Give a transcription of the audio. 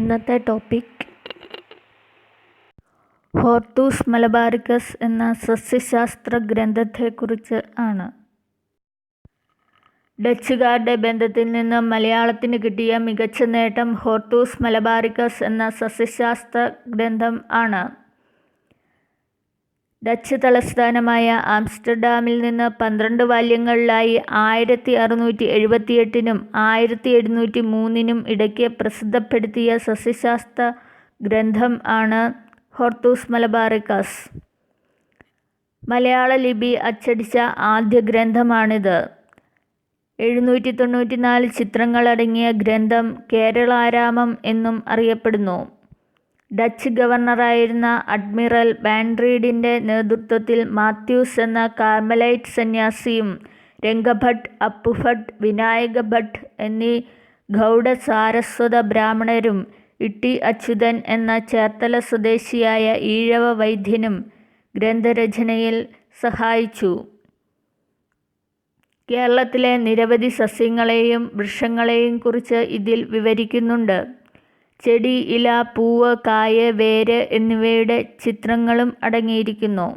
ഇന്നത്തെ ടോപ്പിക് ഹോർട്ടൂസ് മലബാറിക്കസ് എന്ന സസ്യശാസ്ത്ര ഗ്രന്ഥത്തെക്കുറിച്ച് ആണ്. ഡച്ചുകാരുടെ ബന്ധത്തിൽ നിന്ന് മലയാളത്തിന് കിട്ടിയ മികച്ച നേട്ടം ഹോർട്ടൂസ് മലബാറിക്കസ് എന്ന സസ്യശാസ്ത്ര ഗ്രന്ഥം ആണ്. ഡച്ച് തലസ്ഥാനമായ ആംസ്റ്റർഡാമിൽ നിന്ന് 12 വാല്യങ്ങളിലായി 1678 1703 ഇടയ്ക്ക് പ്രസിദ്ധപ്പെടുത്തിയ സസ്യശാസ്ത്ര ഗ്രന്ഥം ആണ് ഹോർട്ടൂസ് മലബാറിക്കസ്. മലയാള ലിപി അച്ചടിച്ച ആദ്യ ഗ്രന്ഥമാണിത്. 794 ചിത്രങ്ങളടങ്ങിയ ഗ്രന്ഥം കേരളാരാമം എന്നും അറിയപ്പെടുന്നു. ഡച്ച് ഗവർണറായിരുന്ന അഡ്മിറൽ വാൻഡ്രീഡിൻ്റെ നേതൃത്വത്തിൽ മാത്യൂസ് എന്ന കാർമലൈറ്റ് സന്യാസിയും രംഗഭട്ട്, അപ്പുഭട്ട്, വിനായക ഭട്ട് എന്നീ ഗൗഡ സാരസ്വത ബ്രാഹ്മണരും ഇട്ടി അച്യുതൻ എന്ന ചേർത്തല സ്വദേശിയായ ഈഴവ വൈദ്യനും ഗ്രന്ഥരചനയിൽ സഹായിച്ചു. കേരളത്തിലെ നിരവധി സസ്യങ്ങളെയും വൃക്ഷങ്ങളെയും കുറിച്ച് ഇതിൽ വിവരിക്കുന്നുണ്ട്. ചെടി, ഇല, പൂവ്, കായ്, വേര് എന്നിവയുടെ ചിത്രങ്ങളും അടങ്ങിയിരിക്കുന്നു.